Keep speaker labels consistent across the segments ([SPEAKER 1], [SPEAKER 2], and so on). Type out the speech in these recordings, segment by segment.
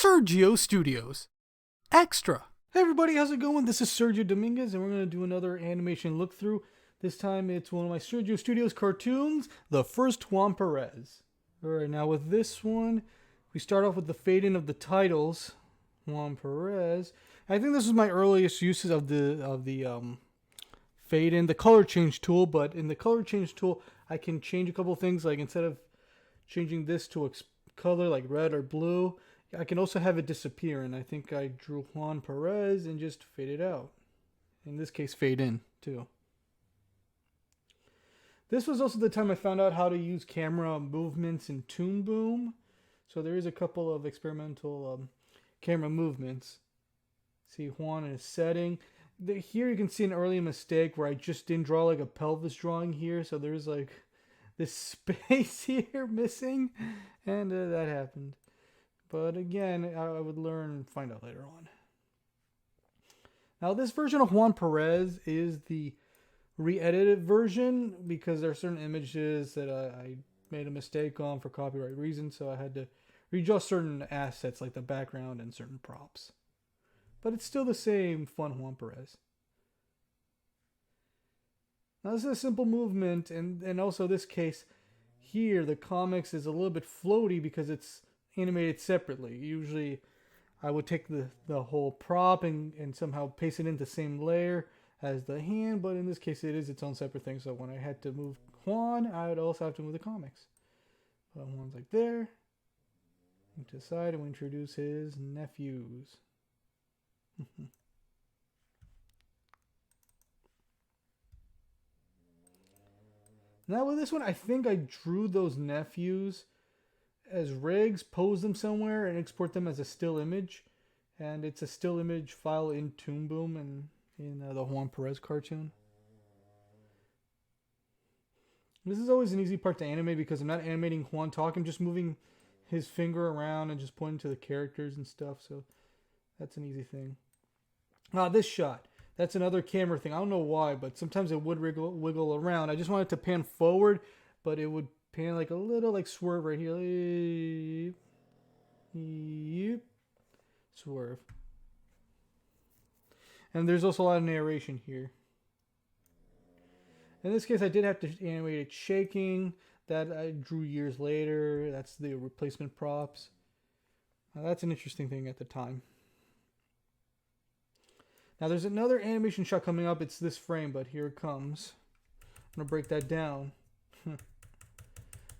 [SPEAKER 1] Sergio Studios. Extra. Hey everybody, how's it going? This is Sergio Dominguez, and we're going to do another animation look through. This time it's one of my Sergio Studios cartoons, the first Juan Perez. Alright, now with this one, we start off with the fade in of the titles. Juan Perez. I think this is my earliest uses of the fade in, the color change tool, but in the color change tool, I can change a couple things, like instead of changing this to a color like red or blue, I can also have it disappear, and I think I drew Juan Perez and just fade it out. In this case, fade in, too. This was also the time I found out how to use camera movements in Toon Boom. So there is a couple of experimental camera movements. See Juan in his setting. Here you can see an early mistake where I just didn't draw like a pelvis drawing here. So there's like this space here missing, and that happened. But again, I would learn and find out later on. Now this version of Juan Perez is the re-edited version because there are certain images that I made a mistake on for copyright reasons, so I had to readjust certain assets like the background and certain props. But it's still the same fun Juan Perez. Now this is a simple movement, and also this case here, the comics is a little bit floaty because it's animated separately. Usually I would take the whole prop and somehow paste it into the same layer as the hand, but in this case it is its own separate thing, so when I had to move Juan, I would also have to move the comics. But Juan's like there. To the side, and we introduce his nephews. Now with this one, I think I drew those nephews as rigs, pose them somewhere, and export them as a still image. And it's a still image file in Toon Boom and in the Juan Perez cartoon. This is always an easy part to animate because I'm not animating Juan talk. I'm just moving his finger around and just pointing to the characters and stuff. So that's an easy thing. This shot. That's another camera thing. I don't know why, but sometimes it would wiggle around. I just wanted to pan forward, but it would pan like a little like swerve right here. Yep. Swerve. And there's also a lot of narration here. In this case, I did have to animate it shaking. That I drew years later. That's the replacement props. Now that's an interesting thing at the time. Now there's another animation shot coming up. It's this frame, but here it comes. I'm going to break that down.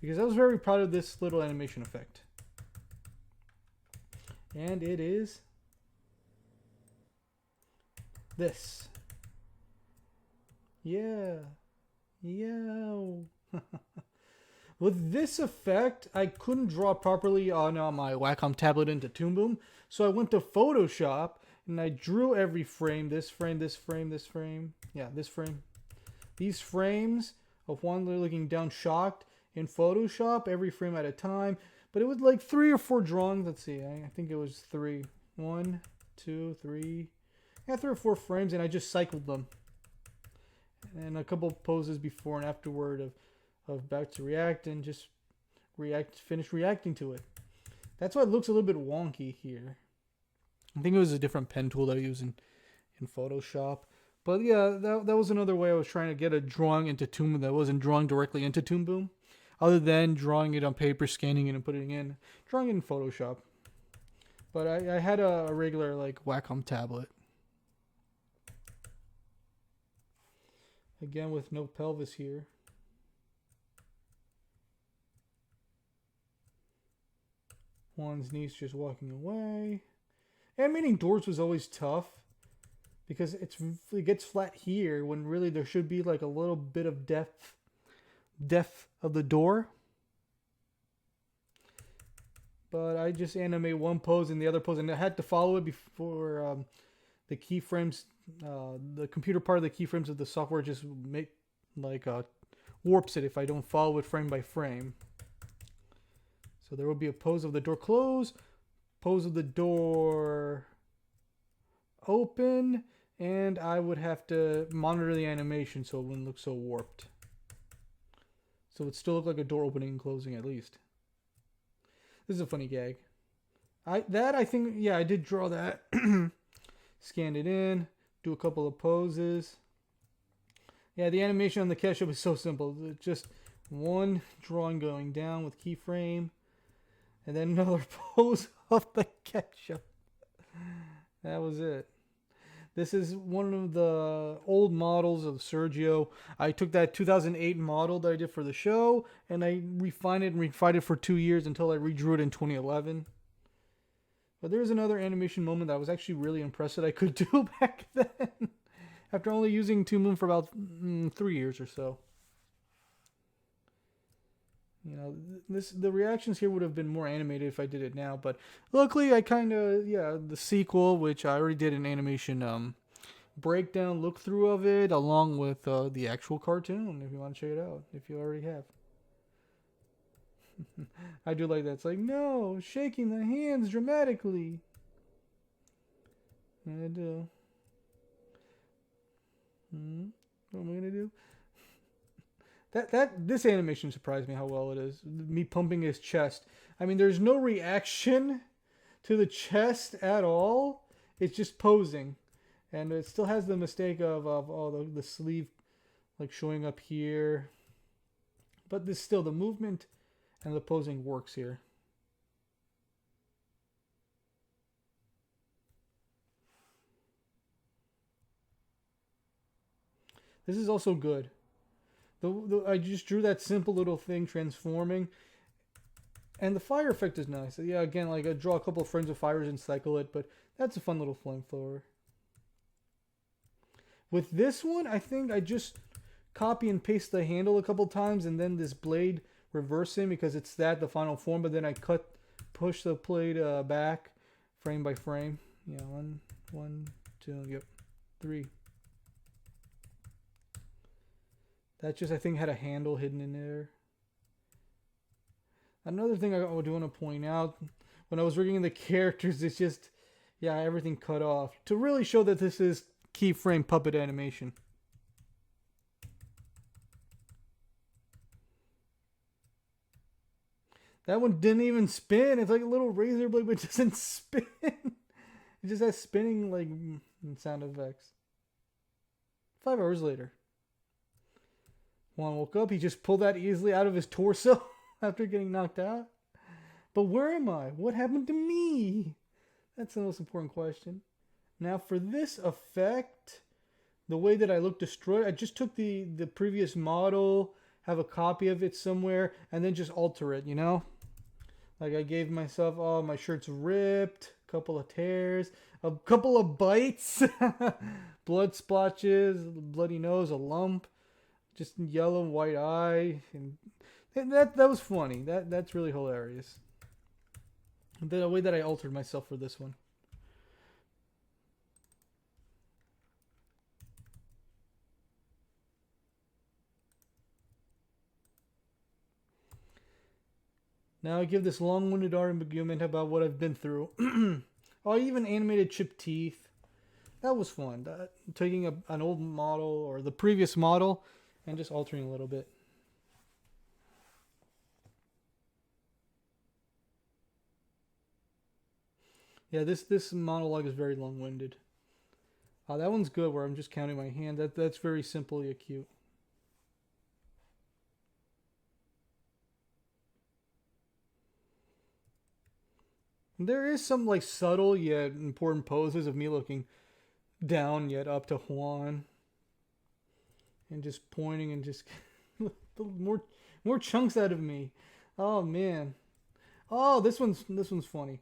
[SPEAKER 1] Because I was very proud of this little animation effect. And it is this. Yeah. With this effect, I couldn't draw properly on my Wacom tablet into Toon Boom, so I went to Photoshop and I drew every frame. This frame, this frame, this frame. Yeah, this frame. These frames of Juan looking down shocked in Photoshop, every frame at a time. But it was like 3 or 4 drawings. Let's see, I think it was 3. 1, 2, 3. Yeah, 3 or 4 frames, and I just cycled them. And a couple poses before and afterward of about to react and just finish reacting to it. That's why it looks a little bit wonky here. I think it was a different pen tool that I used in Photoshop. But yeah, that was another way I was trying to get a drawing into Toon Boom that wasn't drawing directly into Toon Boom. Other than drawing it on paper, scanning it, and putting it in. Drawing it in Photoshop. But I had a regular like Wacom tablet. Again with no pelvis here. Juan's niece just walking away. Animating doors was always tough because it gets flat here when really there should be like a little bit of depth of the door. But I just animate one pose and the other pose, and I had to follow it before the keyframes, the computer part of the keyframes of the software just warps it if I don't follow it frame by frame. So there will be a pose of the door close, pose of the door open, and I would have to monitor the animation so it wouldn't look so warped. So it would still look like a door opening and closing at least. This is a funny gag. I think, yeah, I did draw that. Scanned it in, do a couple of poses. Yeah, the animation on the ketchup is so simple. It's just one drawing going down with keyframe, and then another pose of the ketchup. That was it. This is one of the old models of Sergio. I took that 2008 model that I did for the show, and I refined it and refined it for 2 years until I redrew it in 2011. But there's another animation moment that I was actually really impressed that I could do back then, after only using Toon for about 3 years or so. You know, the reactions here would have been more animated if I did it now, but luckily I kind of, yeah, the sequel, which I already did an animation breakdown look through of it, along with the actual cartoon, if you want to check it out, if you already have. I do like that. It's like, no, shaking the hands dramatically. I do. What am I gonna do? This animation surprised me how well it is. Me pumping his chest. I mean, there's no reaction to the chest at all. It's just posing, and it still has the mistake of oh, the sleeve like showing up here, but this still the movement and the posing works here. This is also good. I just drew that simple little thing transforming, and the fire effect is nice. Yeah, again, like I draw a couple of frames of fires and cycle it, but that's a fun little flamethrower. With this one, I think I just copy and paste the handle a couple times, and then this blade reversing because it's the final form. But then I push the blade back, frame by frame. Yeah, one, two, yep, three. That just, I think, had a handle hidden in there. Another thing I do want to point out, when I was rigging the characters, it's just, yeah, everything cut off. To really show that this is keyframe puppet animation. That one didn't even spin. It's like a little razor blade, but it doesn't spin. It just has spinning, like, sound effects. 5 hours later. Juan woke up. He just pulled that easily out of his torso after getting knocked out. But where am I? What happened to me? That's the most important question. Now for this effect, the way that I look destroyed, I just took the previous model, have a copy of it somewhere, and then just alter it, you know? Like I gave myself, oh, my shirt's ripped, a couple of tears, a couple of bites, blood splotches, bloody nose, a lump. Just yellow, white eye, and that was funny. That's really hilarious. The way that I altered myself for this one. Now I give this long-winded argument about what I've been through. Oh, I even animated chipped teeth. That was fun. Taking an old model or the previous model and just altering a little bit. Yeah, this monologue is very long-winded. That one's good where I'm just counting my hand. That's very simply acute. There is some like subtle yet important poses of me looking down yet up to Juan. And just pointing and just more chunks out of me. Oh man. Oh, this one's funny.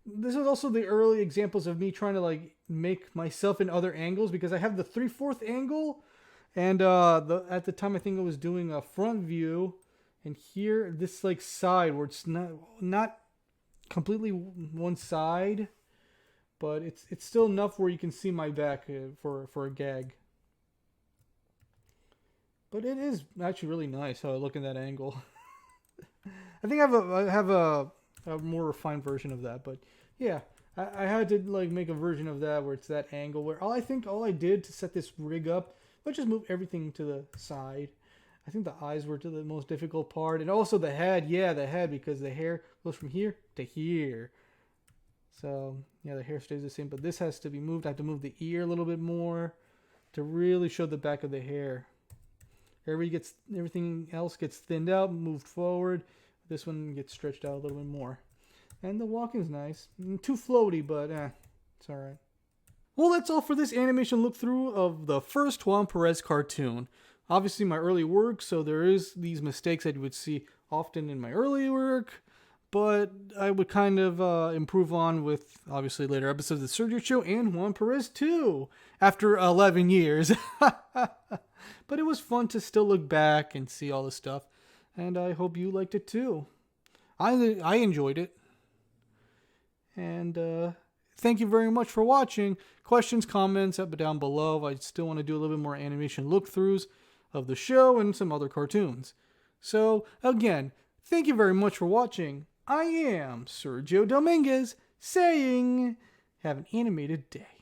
[SPEAKER 1] This is also the early examples of me trying to like make myself in other angles because I have the 3/4 angle, and at the time I think I was doing a front view, and here this like side where it's not completely one side, but it's still enough where you can see my back for a gag. But it is actually really nice how I look in that angle. I think I have a more refined version of that, but yeah, I had to like make a version of that where it's that angle where all I did to set this rig up was just move everything to the side. I think the eyes were to the most difficult part, and also the head. Yeah, the head, because the hair goes from here to here. So, yeah, the hair stays the same, but this has to be moved. I have to move the ear a little bit more to really show the back of the hair. Everything else gets thinned out, moved forward. This one gets stretched out a little bit more. And the walking's nice. Too floaty, but it's alright. Well, that's all for this animation look through of the first Juan Perez cartoon. Obviously my early work, so there is these mistakes that you would see often in my early work, but I would kind of improve on with obviously later episodes of the Sergio Show and Juan Perez too, after 11 years. But it was fun to still look back and see all this stuff, and I hope you liked it too. I enjoyed it. And thank you very much for watching. Questions, comments up down below. I still want to do a little bit more animation look-throughs of the show and some other cartoons. So, again, thank you very much for watching. I am Sergio Dominguez saying, have an animated day.